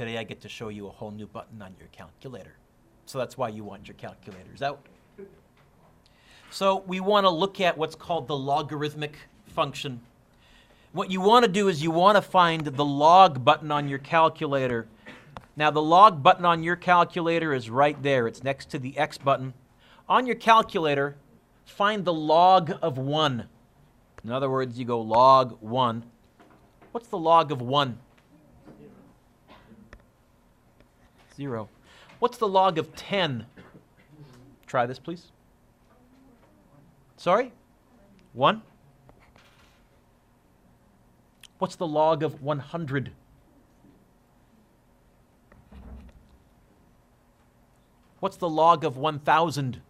today I get to show you a whole new button on your calculator. So that's why you want your calculators out. So we want to look at what's called the logarithmic function. What you want to do is you want to find the log button on your calculator. Now the log button on your calculator is right there. It's next to the X button. On your calculator, find the log of 1. In other words, you go log 1. What's the log of 1? 0. What's the log of 10? Try this, please. Sorry? 1? What's the log of 100? What's the log of 1,000?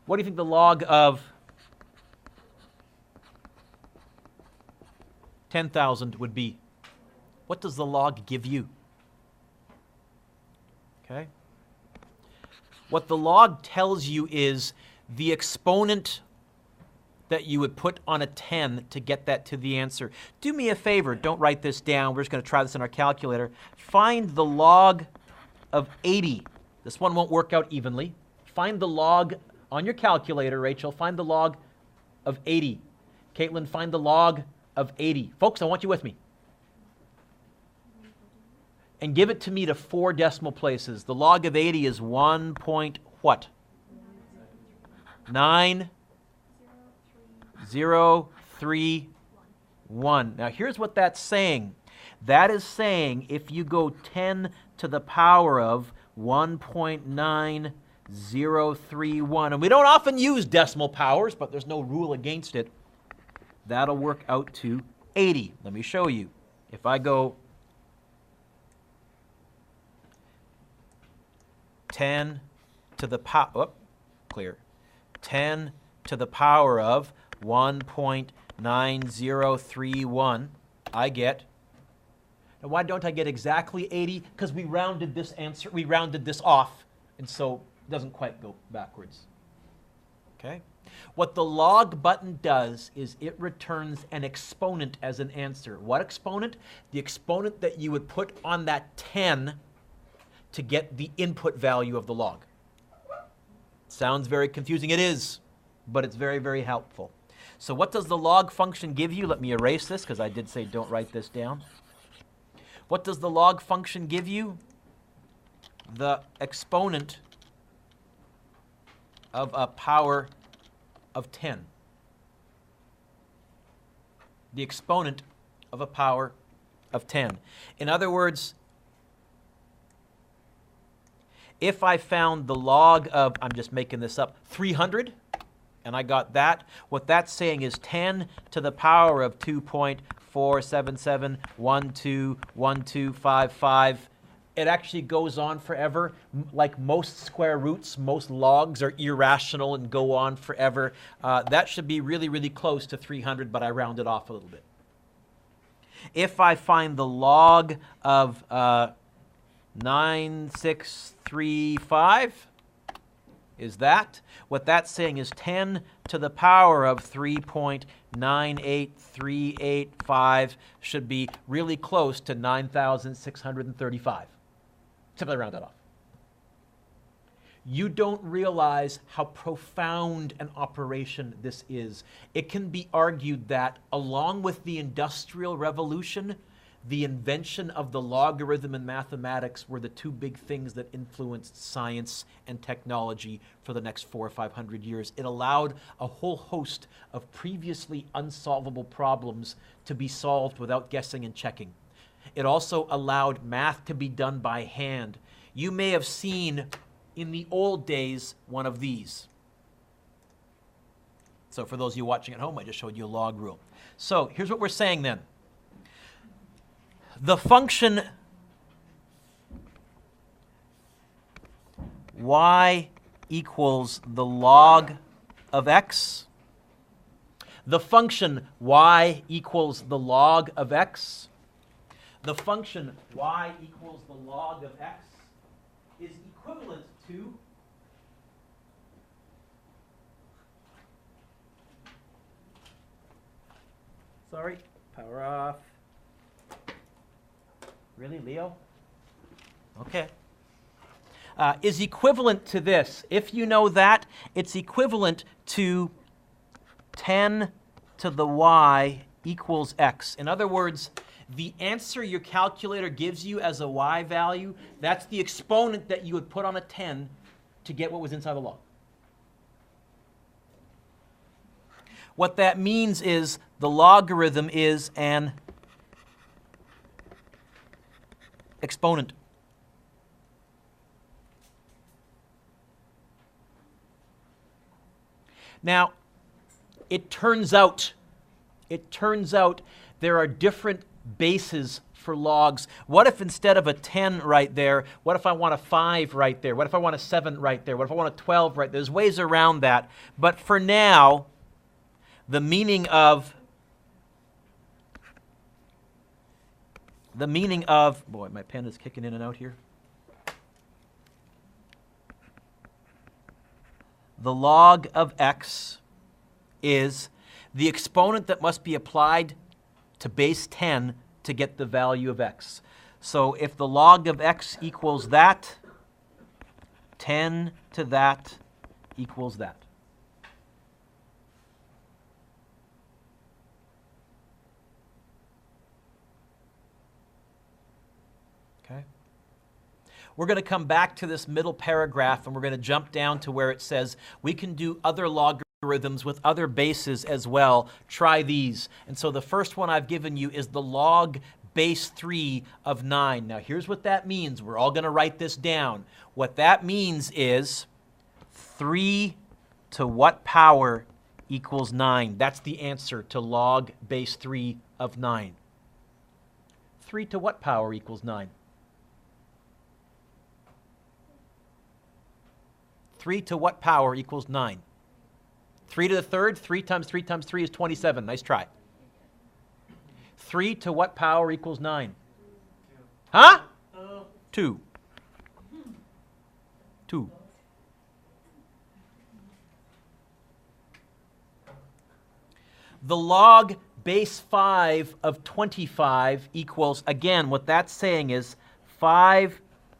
What do you think the log of 10,000 would be? What does the log give you? Okay. What the log tells you is the exponent that you would put on a 10 to get that to the answer. Do me a favor, don't write this down. We're just going to try this in our calculator. Find the log of 80. This one won't work out evenly. Find the log on your calculator, Rachel. Find the log of 80. Caitlin, find the log of 80. Folks, I want you with me. And give it to me to 4 decimal places. The log of 80 is 1 point what? 9,031. Now here's what that's saying. That is saying if you go 10 to the power of 1.9031, and we don't often use decimal powers, but there's no rule against it, that'll work out to 80. Let me show you. If I go 10 to the power, 10 to the power of 1.9031, I get, now why don't I get exactly 80? Because we rounded this answer, we rounded this off, and so it doesn't quite go backwards. Okay? What the log button does is it returns an exponent as an answer. What exponent? The exponent that you would put on that 10 to get the input value of the log. Sounds very confusing. It is, but it's very, very helpful. So what does the log function give you? Let me erase this because I did say don't write this down. What does the log function give you? The exponent of a power of 10. The exponent of a power of 10. In other words, if I found the log of, I'm just making this up, 300, and I got that, what that's saying is 10 to the power of 2.477121255. It actually goes on forever. Like most square roots, most logs are irrational and go on forever. That should be really, really close to 300, but I rounded off a little bit. If I find the log of 9635, is that? What that's saying is 10 to the power of 3.98385 should be really close to 9,635. Simply round that off. You don't realize how profound an operation this is. It can be argued that along with the Industrial Revolution, the invention of the logarithm in mathematics were the two big things that influenced science and technology for the next 400 or 500 years. It allowed a whole host of previously unsolvable problems to be solved without guessing and checking. It also allowed math to be done by hand. You may have seen in the old days one of these. So for those of you watching at home, I just showed you a log rule. So here's what we're saying then. The function y equals the log of x. The function y equals the log of x. The function y equals the log of x is equivalent to power off. Really, Leo? Okay. Is equivalent to this. If you know that, it's equivalent to 10 to the y equals x. In other words, the answer your calculator gives you as a y value, that's the exponent that you would put on a 10 to get what was inside the log. What that means is the logarithm is an exponent. Now, it turns out there are different bases for logs. What if instead of a 10 right there, what if I want a 5 right there? What if I want a 7 right there? What if I want a 12 right there? There's ways around that. But for now, the meaning of, boy, my pen is kicking in and out here. The log of x is the exponent that must be applied to base 10 to get the value of x. So if the log of x equals that, 10 to that equals that. Okay? We're going to come back to this middle paragraph, and we're going to jump down to where it says we can do other logarithms with other bases as well. Try these. And so the first one I've given you is the log base 3 of 9. Now here's what that means. We're all going to write this down. What that means is 3 to what power equals 9? That's the answer to log base 3 of 9. 3 to what power equals 9? 3 to what power equals 9? 3 to the third, 3 times 3 times 3 is 27. Nice try. 3 to what power equals 9? Huh? 2. 2. The log base 5 of 25 equals, again, what that's saying is 5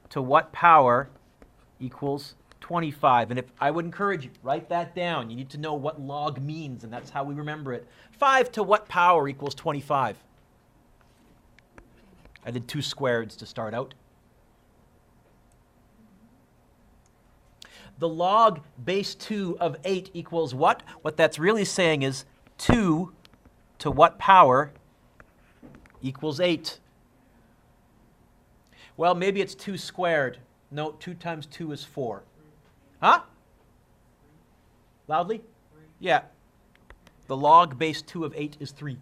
to what power equals 25. And if I would encourage you, write that down. You need to know what log means, and that's how we remember it. 5 to what power equals 25? I did 2 squareds to start out. The log base 2 of 8 equals what? What that's really saying is 2 to what power equals 8? Well, maybe it's 2 squared. No, 2 times 2 is 4. Huh? Loudly? 3. Yeah. The log base 2 of 8 is 3.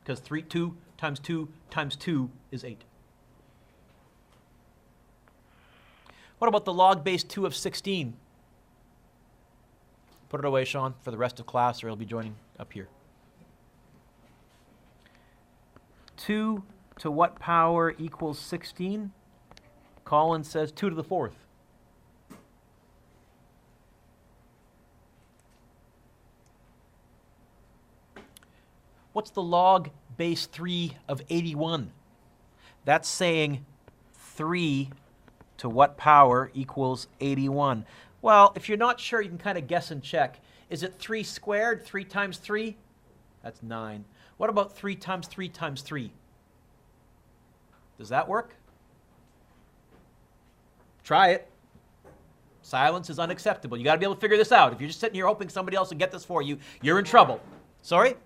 Because 2 times 2 times 2 is 8. What about the log base 2 of 16? Put it away, Sean, for the rest of class, or he'll be joining up here. 2 to what power equals 16? Colin says 2 to the 4th. What's the log base 3 of 81? That's saying 3 to what power equals 81? Well, if you're not sure, you can kind of guess and check. Is it 3 squared? 3 times 3? That's 9. What about 3 times 3 times 3? Does that work? Try it. Silence is unacceptable. You got to be able to figure this out. If you're just sitting here hoping somebody else will get this for you, you're in trouble. Sorry?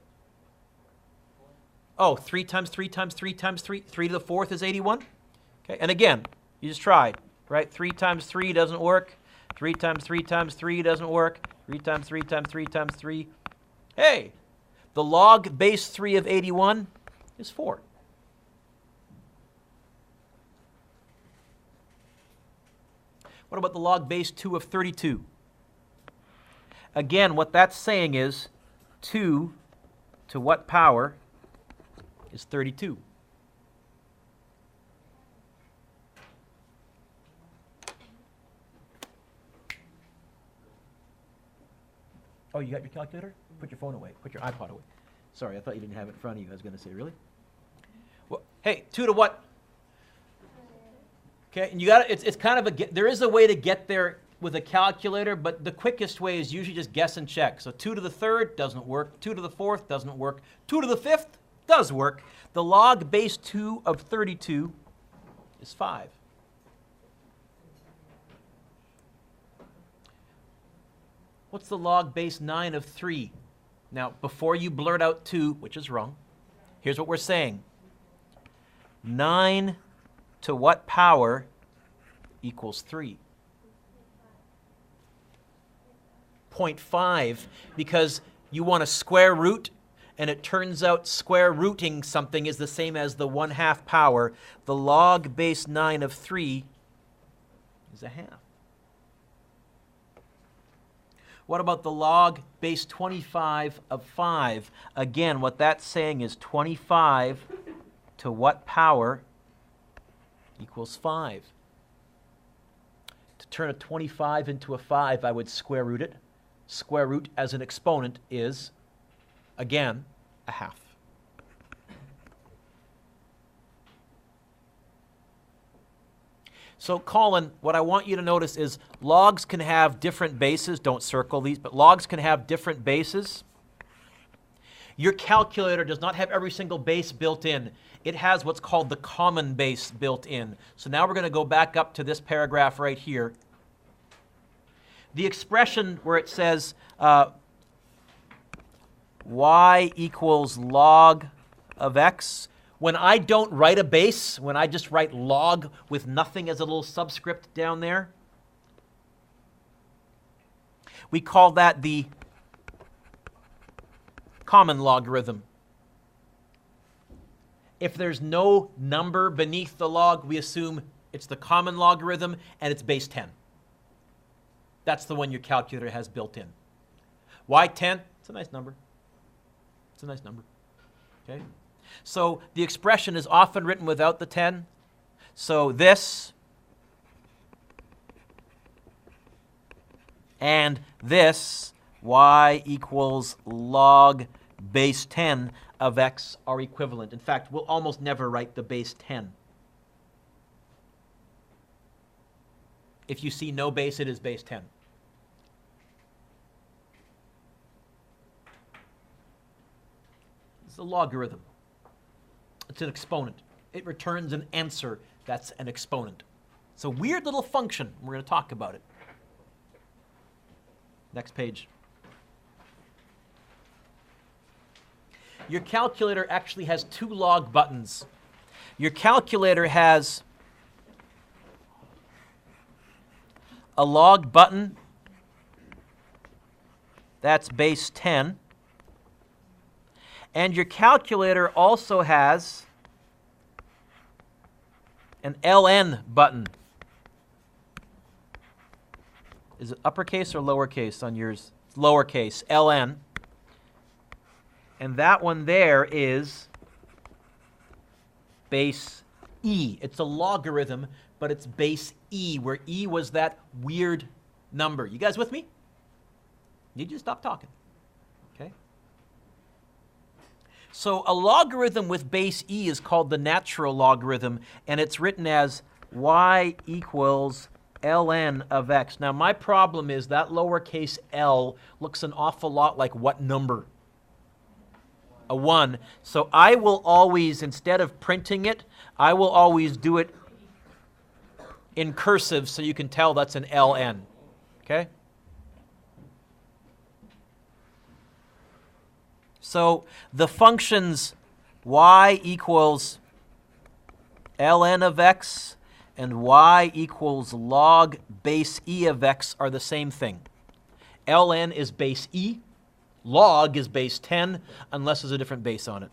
Oh, 3 times 3 times 3 times 3. 3 to the 4th is 81. Okay, and again, you just try, right? 3 times 3 doesn't work. 3 times 3 times 3 doesn't work. 3 times 3 times 3 times 3. Hey, the log base 3 of 81 is 4. What about the log base 2 of 32? Again, what that's saying is 2 to what power is 32? Oh, you got your calculator? Put your phone away. Put your iPod away. Sorry, I thought you didn't have it in front of you. I was going to say, really? Well, hey, 2 to what? Okay, and you got it's kind of there is a way to get there with a calculator, but the quickest way is usually just guess and check. So 2 to the third doesn't work, 2 to the fourth doesn't work, 2 to the fifth does work. The log base 2 of 32 is 5. What's the log base 9 of 3? Now, before you blurt out 2, which is wrong, here's what we're saying. 9 to what power equals 3? 0.5, because you want a square root, and it turns out square rooting something is the same as the 1/2 power. The log base 9 of 3 is 1/2. What about the log base 25 of 5? Again, what that's saying is 25 to what power equals 5? To turn a 25 into a 5, I would square root it. Square root as an exponent is, again, 1/2. So, Colin, what I want you to notice is logs can have different bases. Don't circle these, but logs can have different bases. Your calculator does not have every single base built in. It has what's called the common base built in. So now we're going to go back up to this paragraph right here. The expression where it says y equals log of x, when I don't write a base, when I just write log with nothing as a little subscript down there, we call that the common logarithm. If there's no number beneath the log, we assume it's the common logarithm and it's base 10. That's the one your calculator has built in. Why 10? It's a nice number. It's a nice number. Okay? So the expression is often written without the 10. So this and this, y equals log base 10 of x, are equivalent. In fact, we'll almost never write the base 10. If you see no base, it is base 10. It's a logarithm. It's an exponent. It returns an answer that's an exponent. It's a weird little function. We're going to talk about it. Next page. Your calculator actually has 2 log buttons. Your calculator has a log button that's base 10. And your calculator also has an ln button. Is it uppercase or lowercase on yours? It's lowercase, ln. And that one there is base e. It's a logarithm, but it's base e, where e was that weird number. You guys with me? Need you to stop talking. Okay? So a logarithm with base e is called the natural logarithm, and it's written as y equals ln of x. Now my problem is that lowercase l looks an awful lot like what number? A 1. So I will always, instead of printing it, I will always do it in cursive so you can tell that's an ln. Okay? So the functions y equals ln of x and y equals log base e of x are the same thing. ln is base e, log is base 10, unless there's a different base on it.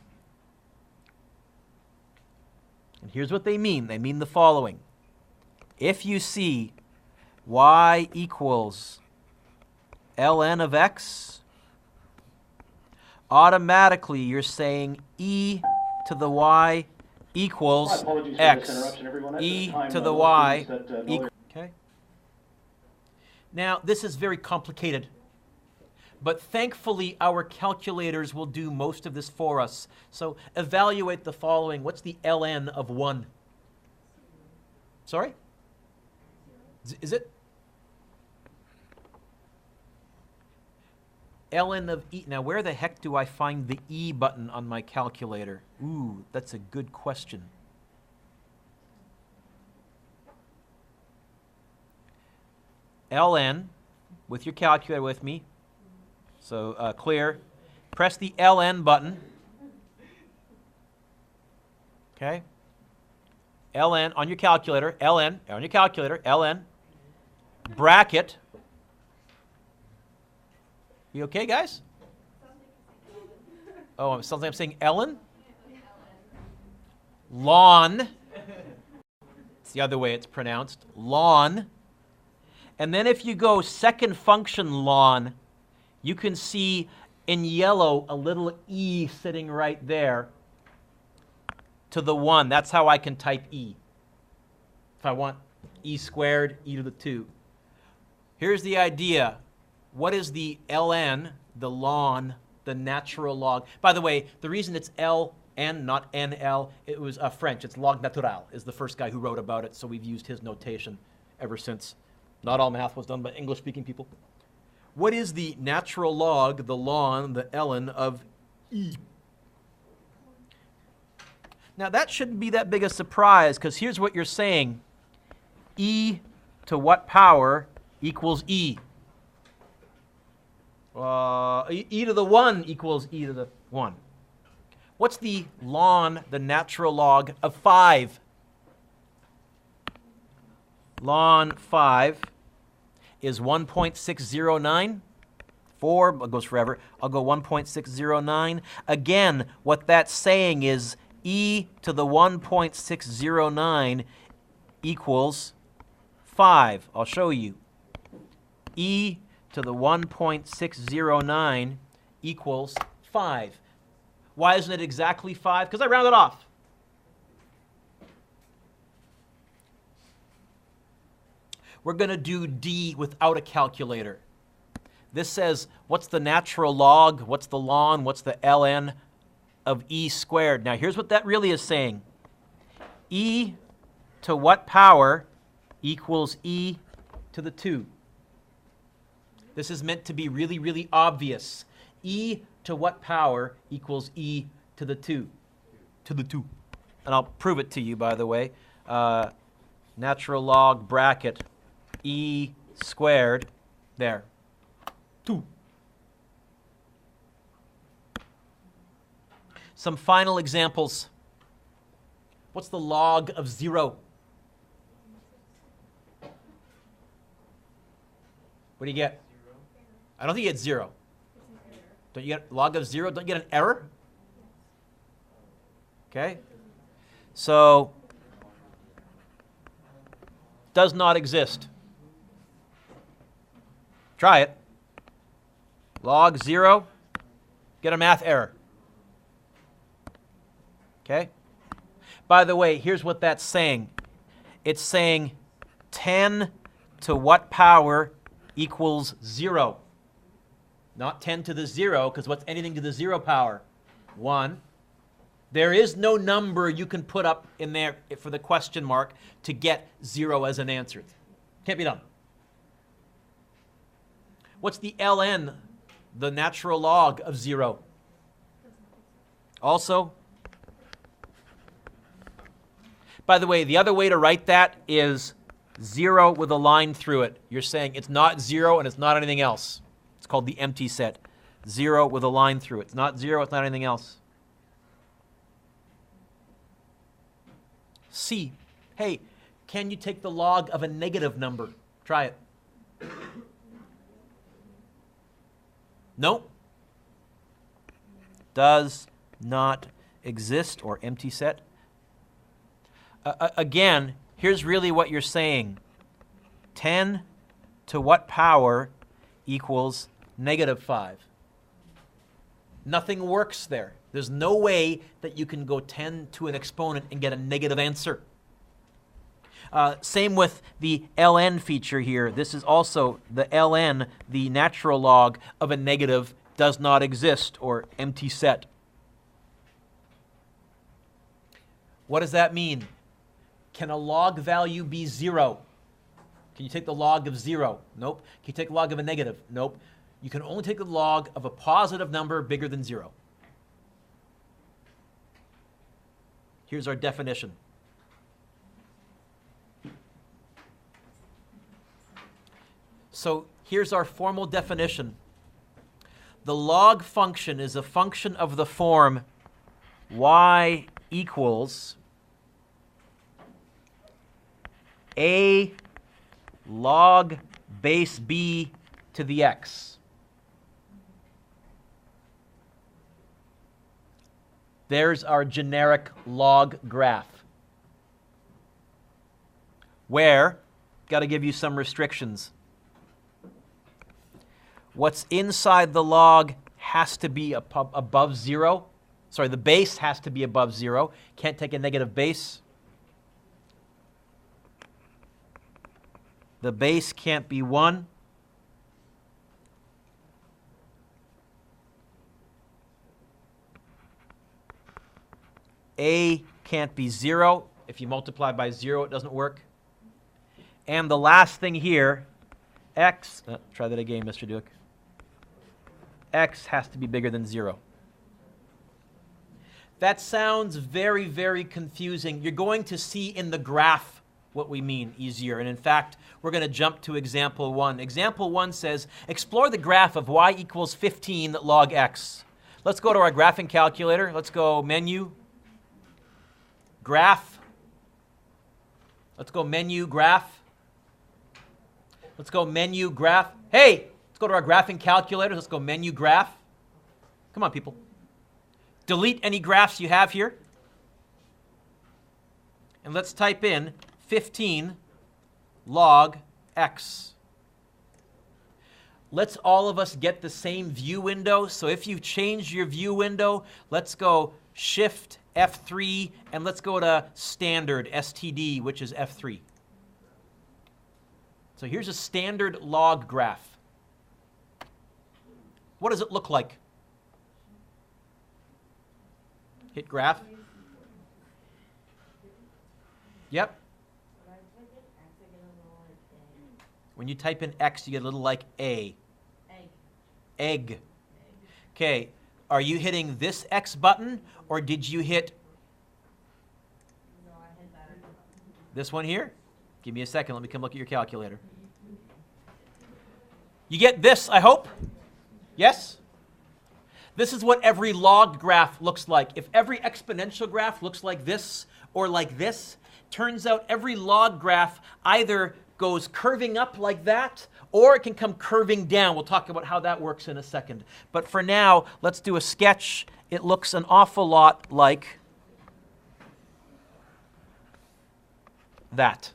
And here's what they mean. They mean the following. If you see y equals ln of x, automatically you're saying e to the y equals x. E to the y equals. Okay. Now, this is very complicated, but thankfully our calculators will do most of this for us. So evaluate the following. What's the ln of 1? Sorry? Is it? ln of e. Now, where the heck do I find the e button on my calculator? Ooh, that's a good question. ln, with your calculator with me, so clear. Press the ln button. Okay? ln on your calculator, ln, on your calculator, ln, bracket. You okay, guys? Oh, something I'm saying ln? Ln. It's the other way it's pronounced. Ln. And then if you go second function ln, you can see in yellow a little e sitting right there to the 1. That's how I can type e. If I want e squared, e to the 2. Here's the idea. What is the ln, the ln, the natural log? By the way, the reason it's ln, not nl, it was French. It's log natural is the first guy who wrote about it, so we've used his notation ever since. Not all math was done by English-speaking people. What is the natural log, the ln, the ln of e? Now, that shouldn't be that big a surprise, because here's what you're saying. E to what power equals e? E to the 1 equals e to the 1. What's the ln, the natural log of 5? Ln 5 is 1.609. 4 goes forever. I'll go 1.609. Again, what that's saying is e to the 1.609 equals 5. I'll show you. E to the 1.609 equals 5. Why isn't it exactly 5? Because I rounded off. We're going to do d without a calculator. This says, what's the natural log? What's the ln? What's the ln of e squared? Now, here's what that really is saying. E to what power equals e to the 2? This is meant to be really, really obvious. E to what power equals e to the 2? To the 2. And I'll prove it to you, by the way. Natural log bracket e squared, there, 2. Some final examples. What's the log of 0? What do you get? 0. I don't think you get 0. Don't you get log of 0? Don't you get an error? Okay. So, does not exist. Try it. Log 0, get a math error. Okay? By the way, here's what that's saying. It's saying 10 to what power equals 0? Not 10 to the 0, because what's anything to the 0 power? 1. There is no number you can put up in there for the question mark to get 0 as an answer. Can't be done. What's the ln, the natural log of 0? Also, by the way, the other way to write that is 0 with a line through it. You're saying it's not 0 and it's not anything else. It's called the empty set. 0 with a line through it. It's not 0, it's not anything else. C. Hey, can you take the log of a negative number? Try it. Nope. Does not exist, or empty set. Again, here's really what you're saying. 10 to what power equals negative 5? Nothing works there. There's no way that you can go 10 to an exponent and get a negative answer. Same with the ln feature here. This is also the ln, the natural log of a negative, does not exist, or empty set. What does that mean? Can a log value be 0? Can you take the log of 0? Nope. Can you take the log of a negative? Nope. You can only take the log of a positive number bigger than 0. Here's our definition. So here's our formal definition. The log function is a function of the form y equals a log base b to the x. There's our generic log graph. Where, got to give you some restrictions. What's inside the log has to be above 0. Sorry, the base has to be above 0. Can't take a negative base. The base can't be 1. A can't be 0. If you multiply by 0, it doesn't work. And the last thing here, x, try that again, Mr. Dueck. X has to be bigger than 0. That sounds very, very confusing. You're going to see in the graph what we mean easier. And in fact, we're going to jump to example 1. Example 1 says, explore the graph of y equals 15 log x. Let's go to our graphing calculator. Let's go menu, graph. Let's go menu, graph. Let's go menu, graph. Hey! Let's go to our graphing calculator. Let's go menu, graph. Come on, people. Delete any graphs you have here. And let's type in 15 log x. Let's all of us get the same view window. So if you've changed your view window, let's go Shift F3, and let's go to standard, STD, which is F3. So here's a standard log graph. What does it look like? Hit graph. Yep. When you type in X, you get a little like A. Egg. Okay. Are you hitting this X button, or did you hit this one here? Give me a second. Let me come look at your calculator. You get this, I hope? Yes? This is what every log graph looks like. If every exponential graph looks like this or like this, turns out every log graph either goes curving up like that, or it can come curving down. We'll talk about how that works in a second. But for now, let's do a sketch. It looks an awful lot like that.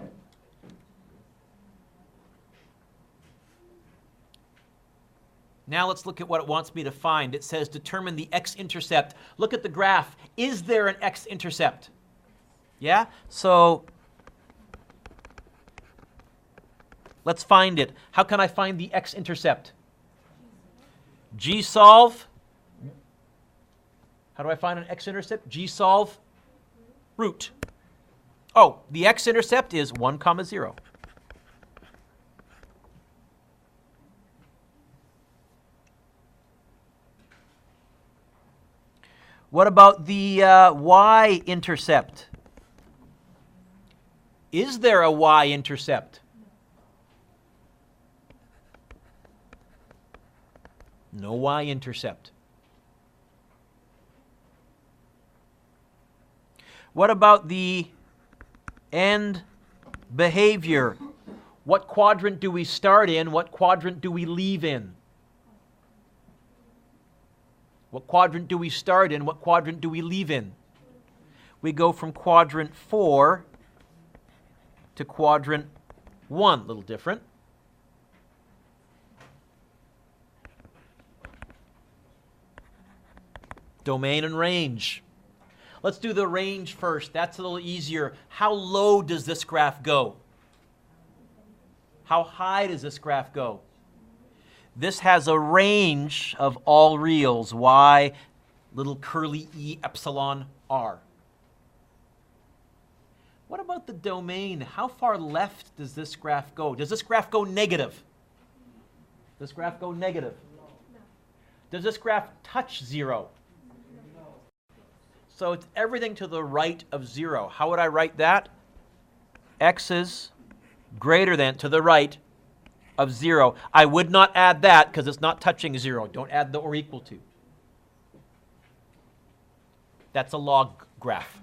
Now let's look at what it wants me to find. It says determine the x-intercept. Look at the graph. Is there an x-intercept? Yeah? So let's find it. How can I find the x-intercept? G-solve. How do I find an x-intercept? G-solve root. Oh, the x-intercept is 1, 0. What about the y-intercept? Is there a y-intercept? No y-intercept. What about the end behavior? What quadrant do we start in? What quadrant do we leave in? What quadrant do we start in? What quadrant do we leave in? We go from quadrant 4 to quadrant 1. A little different. Domain and range. Let's do the range first. That's a little easier. How low does this graph go? How high does this graph go? This has a range of all reals, y, little curly e, epsilon, r. What about the domain? How far left does this graph go? Does this graph go negative? Does this graph go negative? Does this graph touch 0? So it's everything to the right of 0. How would I write that? X is greater than, to the right of 0. I would not add that because it's not touching 0. Don't add the or equal to. That's a log graph.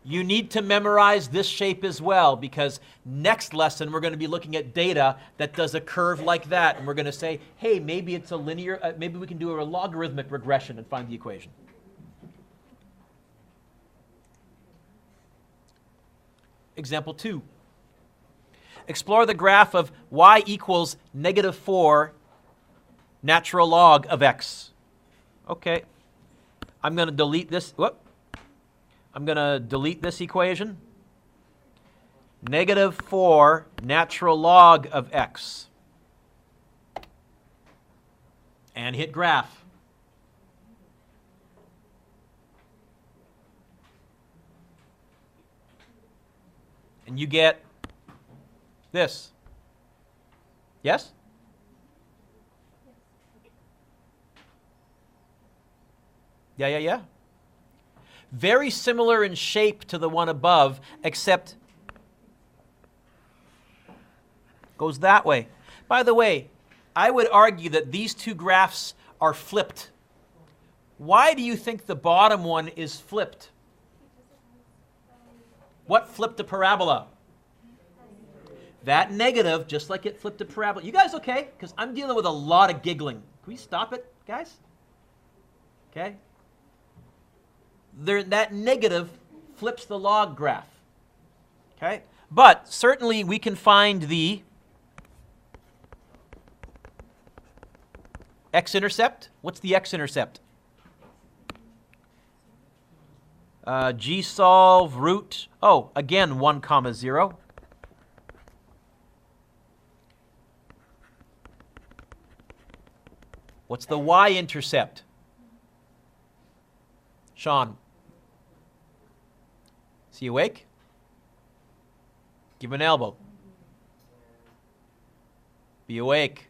You need to memorize this shape as well, because next lesson we're going to be looking at data that does a curve like that, and we're going to say, hey, maybe it's a linear, maybe we can do a logarithmic regression and find the equation. Example 2. Explore the graph of y equals -4 natural log of x. Okay. I'm going to delete this. Whoop. I'm going to delete this equation. -4 natural log of x. And hit graph. And you get this. Yes? Yeah. Very similar in shape to the one above, except goes that way. By the way, I would argue that these two graphs are flipped. Why do you think the bottom one is flipped? What flipped a parabola? That negative, just like it flipped a parabola. You guys okay? Because I'm dealing with a lot of giggling. Can we stop it, guys? Okay? That negative flips the log graph. Okay? But certainly we can find the x-intercept. What's the x-intercept? G solve root, again 1, 0. What's the y-intercept? Sean? Is he awake? Give him an elbow. Be awake.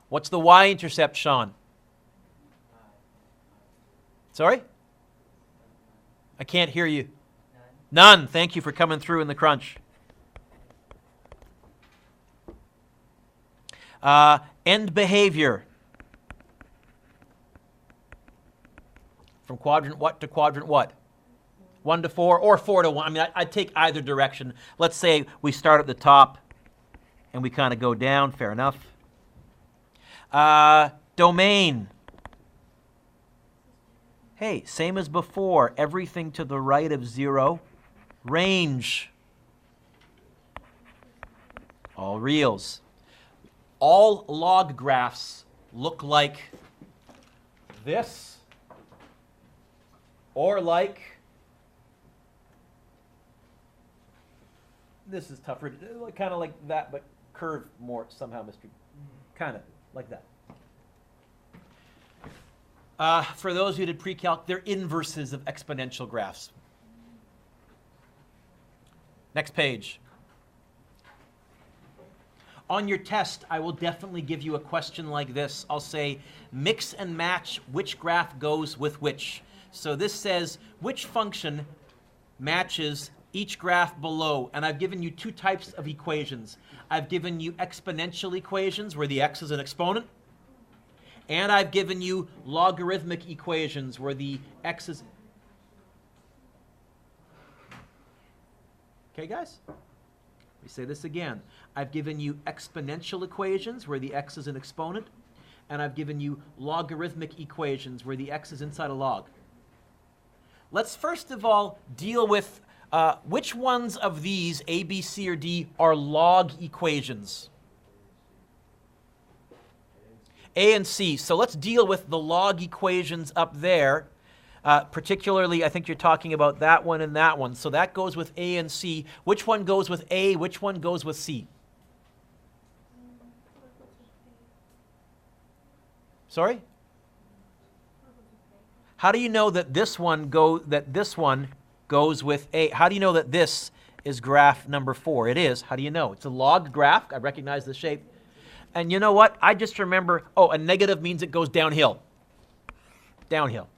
What's the y-intercept, Sean? Sorry? I can't hear you. None. Thank you for coming through in the crunch. End behavior. From quadrant what to quadrant what? 1 to 4 or 4 to 1. I mean, I'd take either direction. Let's say we start at the top and we kind of go down. Fair enough. Domain. Hey, same as before. Everything to the right of 0. Range. All reals. All log graphs look like this, or like this is tougher, kind of like that, but curved more somehow, Mr. Kind of like that. For those who did pre-calc, they're inverses of exponential graphs. Next page. On your test, I will definitely give you a question like this. I'll say, mix and match which graph goes with which. So this says, which function matches each graph below? And I've given you two types of equations. I've given you exponential equations, where the x is an exponent. And I've given you logarithmic equations, where the x is... Okay, guys? Let me say this again. I've given you exponential equations, where the x is an exponent. And I've given you logarithmic equations, where the x is inside a log. Let's first of all deal with which ones of these, A, B, C, or D, are log equations. A and C. So let's deal with the log equations up there. Particularly, I think you're talking about that one and that one. So that goes with A and C. Which one goes with A? Which one goes with C? Sorry? How do you know that this one goes with A? How do you know that this is graph number 4? It is. How do you know? It's a log graph. I recognize the shape. And you know what? I just remember, oh, a negative means it goes downhill. Downhill.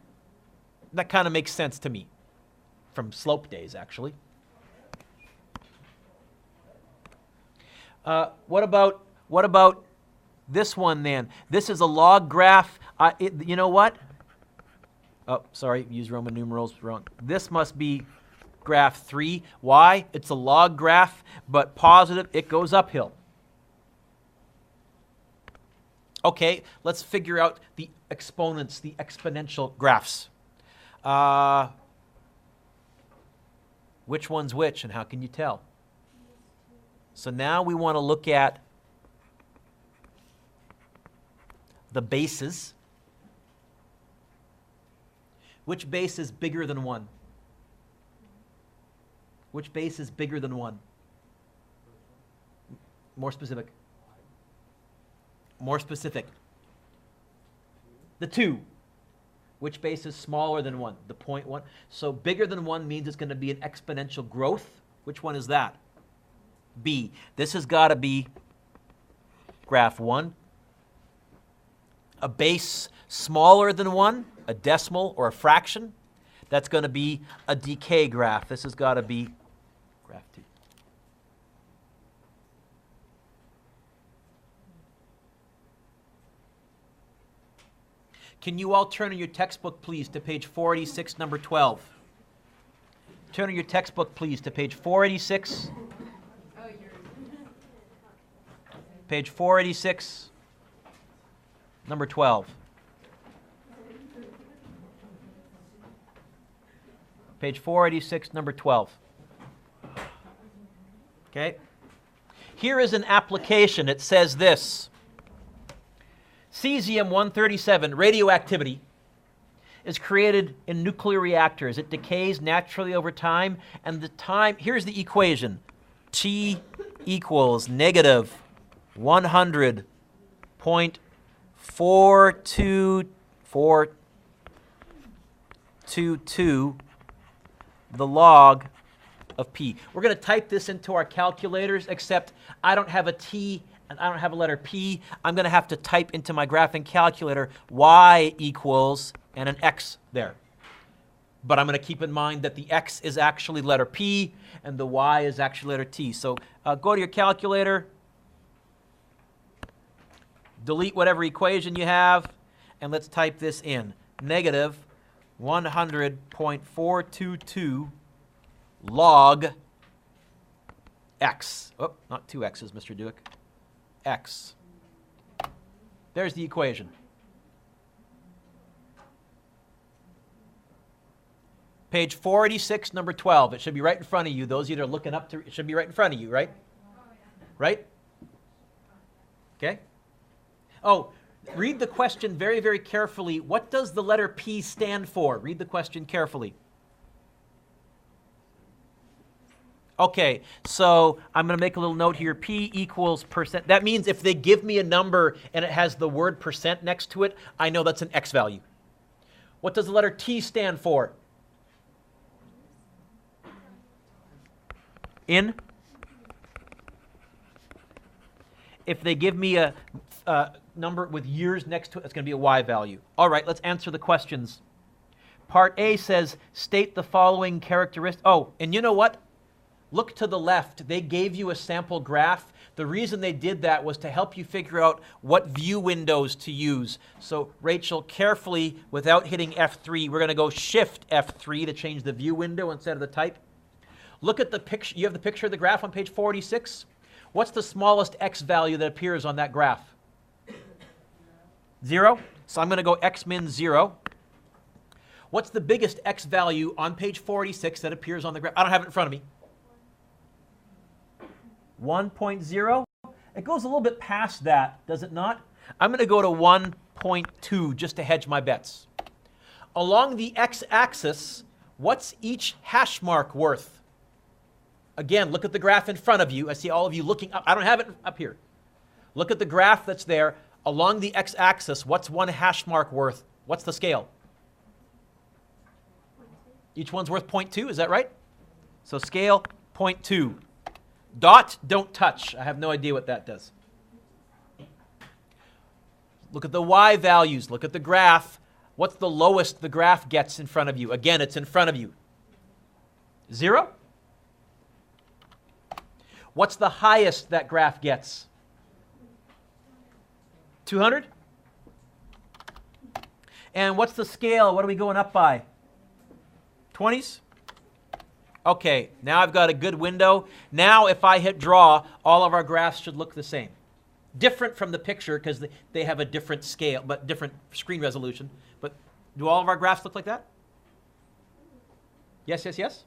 That kind of makes sense to me from slope days, actually. What about this one then? This is a log graph. You know what? Oh, sorry, use Roman numerals wrong. This must be graph 3. Why? It's a log graph, but positive, it goes uphill. Okay, let's figure out the exponents, the exponential graphs. Which one's which, and how can you tell? So now we want to look at the bases. Which base is bigger than 1? Which base is bigger than 1? More specific. More specific. The 2. Which base is smaller than 1? The 0.1. So bigger than 1 means it's going to be an exponential growth. Which one is that? B. This has got to be graph 1. A base smaller than 1, a decimal or a fraction, that's going to be a decay graph. This has got to be graph 2. Can you all turn in your textbook, please, to page 486, number 12? Turn in your textbook, please, to page 486. Page 486, number 12. Page 486, number 12. Okay? Here is an application. It says this. Cesium-137, radioactivity, is created in nuclear reactors. It decays naturally over time, and the time, here's the equation. T equals negative 100.42422 the log of P. We're going to type this into our calculators, except I don't have a T and I don't have a letter P. I'm going to have to type into my graphing calculator y equals and an X there. But I'm going to keep in mind that the X is actually letter P and the Y is actually letter T. So go to your calculator, delete whatever equation you have, and let's type this in. Negative 100.422 log X. Oh, not 2 X's, Mr. Dueck. X. There's the equation. Page 486, number 12. It should be right in front of you. Those of you that are looking up to it should be right in front of you, right? Right? Okay? Oh, read the question very, very carefully. What does the letter P stand for? Read the question carefully. Okay, so I'm going to make a little note here. P equals percent. That means if they give me a number and it has the word percent next to it, I know that's an X value. What does the letter T stand for? In. If they give me a number with years next to it, it's going to be a Y value. All right, let's answer the questions. Part A says, state the following characteristics. Oh, and you know what? Look to the left. They gave you a sample graph. The reason they did that was to help you figure out what view windows to use. So, Rachel, carefully, without hitting F3, we're going to go Shift F3 to change the view window instead of the type. Look at the picture. You have the picture of the graph on page 46? What's the smallest X value that appears on that graph? 0. So I'm going to go X min 0. What's the biggest X value on page 46 that appears on the graph? I don't have it in front of me. 1.0. It goes a little bit past that, does it not? I'm going to go to 1.2 just to hedge my bets. Along the x-axis, what's each hash mark worth? Again, look at the graph in front of you. I see all of you looking up. I don't have it up here. Look at the graph that's there. Along the x-axis, what's one hash mark worth? What's the scale? Each one's worth 0.2, is that right? So scale 0.2. Dot, don't touch. I have no idea what that does. Look at the y values. Look at the graph. What's the lowest the graph gets in front of you? Again, it's in front of you. 0? What's the highest that graph gets? 200? And what's the scale? What are we going up by? 20s? Okay, now I've got a good window. Now if I hit draw, all of our graphs should look the same. Different from the picture because they have a different scale, but different screen resolution. But do all of our graphs look like that? Yes, yes, yes?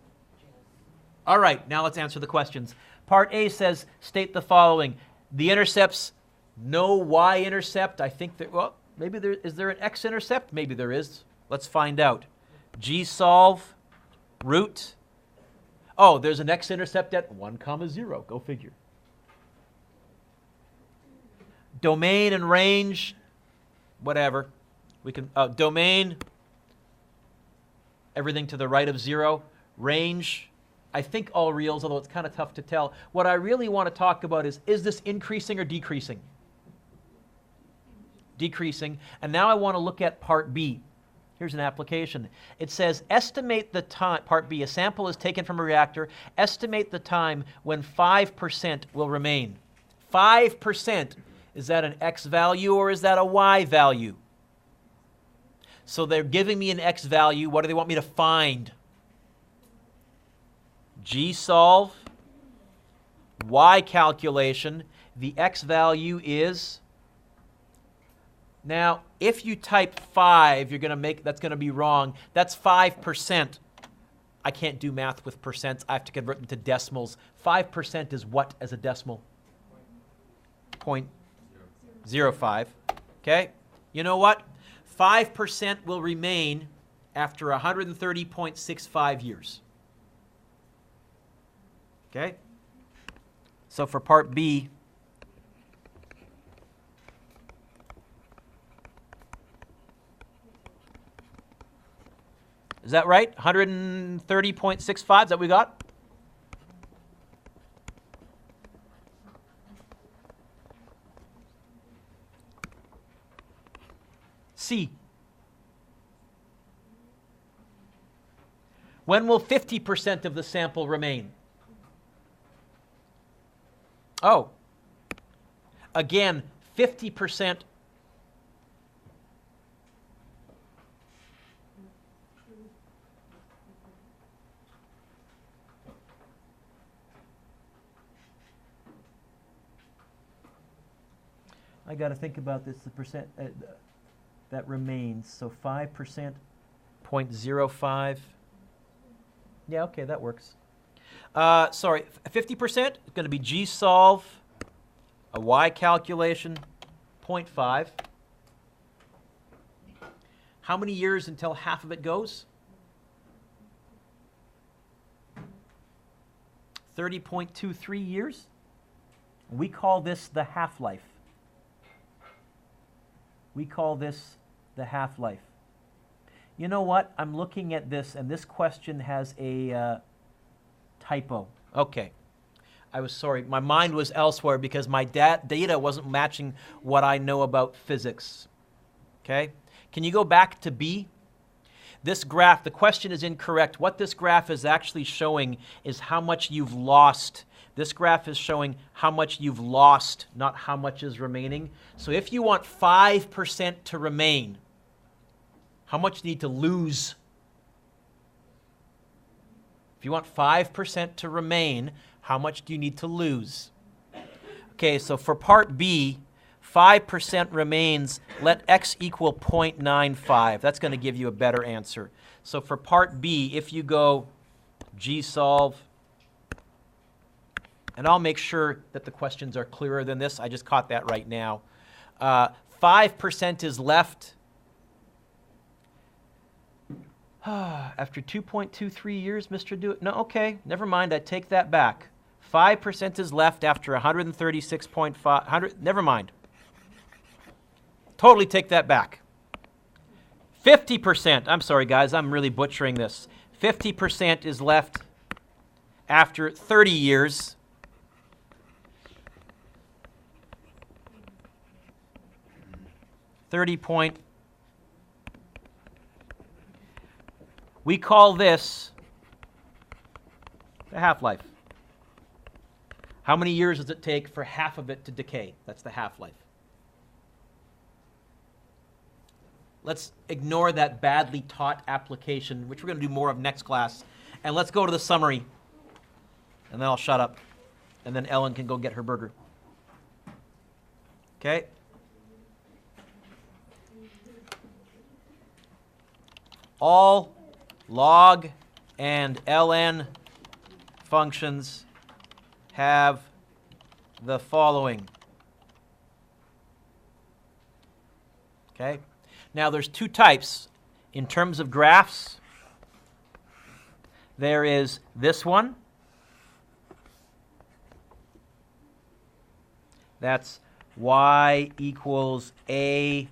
All right, now let's answer the questions. Part A says, state the following. The intercepts, no y-intercept. I think that, well, maybe there, is there an x-intercept? Maybe there is. Let's find out. G-solve, root. Oh, there's an x-intercept at 1, 0. Go figure. Domain and range, whatever. We can, domain, everything to the right of 0. Range, I think all reals, although it's kind of tough to tell. What I really want to talk about is this increasing or decreasing? Decreasing. And now I want to look at part B. Here's an application. It says, estimate the time, part B, a sample is taken from a reactor, estimate the time when 5% will remain. 5%, is that an x value or is that a y value? So they're giving me an x value. What do they want me to find? G-solve, y calculation. The x value is... Now, if you type 5, you're going to make, that's going to be wrong. That's 5%. I can't do math with percents. I have to convert them to decimals. 5% is what as a decimal? 0.05. Okay? You know what? 5% will remain after 130.65 years. Okay? So for part B, is that right? 130.65, is that what we got? C. When will 50% of the sample remain? Oh. Again, 50%. I got to think about this, the percent that remains. So 5%, 0.05. Yeah, okay, that works. Sorry, 50% is going to be G-solve, a y calculation, 0.5. How many years until half of it goes? 30.23 years. We call this the half-life. We call this the half-life. You know what? I'm looking at this, and this question has a typo. Okay. I was sorry. My mind was elsewhere because my data wasn't matching what I know about physics. Okay? Can you go back to B? This graph, the question is incorrect. What this graph is actually showing is how much you've lost. This graph is showing how much you've lost, not how much is remaining. So if you want 5% to remain, how much do you need to lose? If you want 5% to remain, how much do you need to lose? Okay, so for part B, 5% remains, let x equal 0.95. That's going to give you a better answer. So for part B, if you go G-solve, and I'll make sure that the questions are clearer than this. I just caught that right now. 5% is left after 2.23 years, Mr. Dueck. No, okay, never mind. I take that back. 5% is left after 136.5. Never mind. Totally take that back. 50%. I'm sorry, guys. I'm really butchering this. 50% is left after 30 years. We call this the half-life. How many years does it take for half of it to decay? That's the half-life. Let's ignore that badly taught application, which we're going to do more of next class, and let's go to the summary, and then I'll shut up, and then Ellen can go get her burger. Okay? All log and ln functions have the following. Okay? Now there's two types. In terms of graphs, there is this one. That's y equals a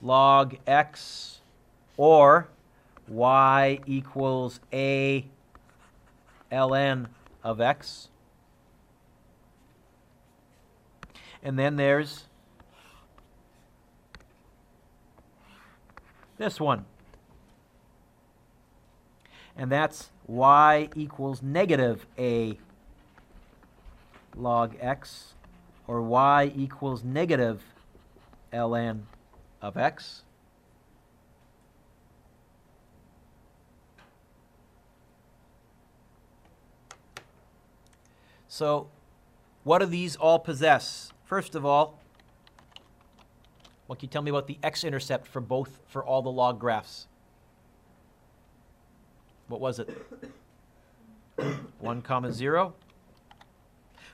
log x, or y equals a ln of x. And then there's this one. And that's y equals negative a log x, or y equals negative ln of x. So what do these all possess? First of all, what can you tell me about the x-intercept for all the log graphs? What was it? 1, 0.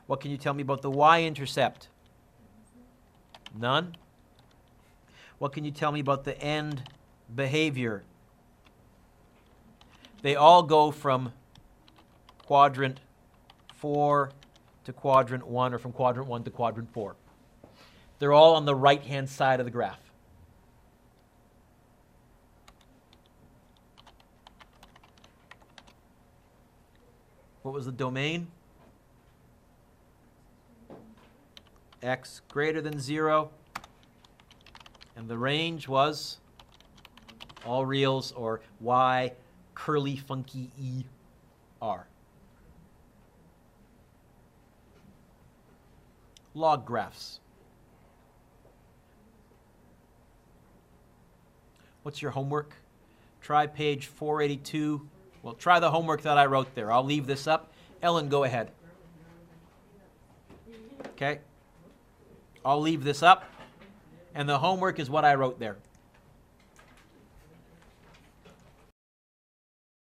What can you tell me about the y-intercept? None. What can you tell me about the end behavior? They all go from quadrant 4 to quadrant 1, or from quadrant 1 to quadrant 4. They're all on the right-hand side of the graph. What was the domain? X greater than 0. And the range was all reals, or y curly funky e r. Log graphs. What's your homework? Try page 482. Well, try the homework that I wrote there. I'll leave this up. Ellen, go ahead. Okay? I'll leave this up. And the homework is what I wrote there.